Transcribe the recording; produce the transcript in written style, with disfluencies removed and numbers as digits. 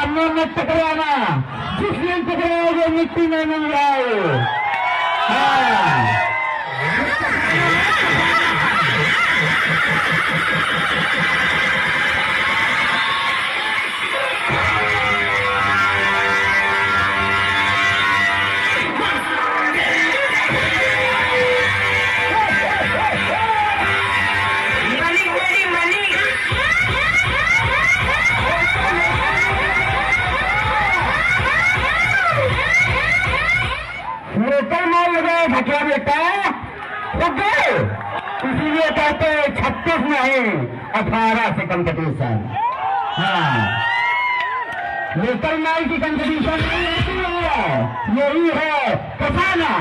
सामने मत टकराना, जिस दिन टकराओगे मिट्टी में मिल जाओ। हाँ लोकल माल लगाए भटिया बेटा गए, इसीलिए कहते 36 नहीं 18 से कंपटीशन। हाँ लोकल माल की कंपटीशन नहीं होती है, यही है कसाना।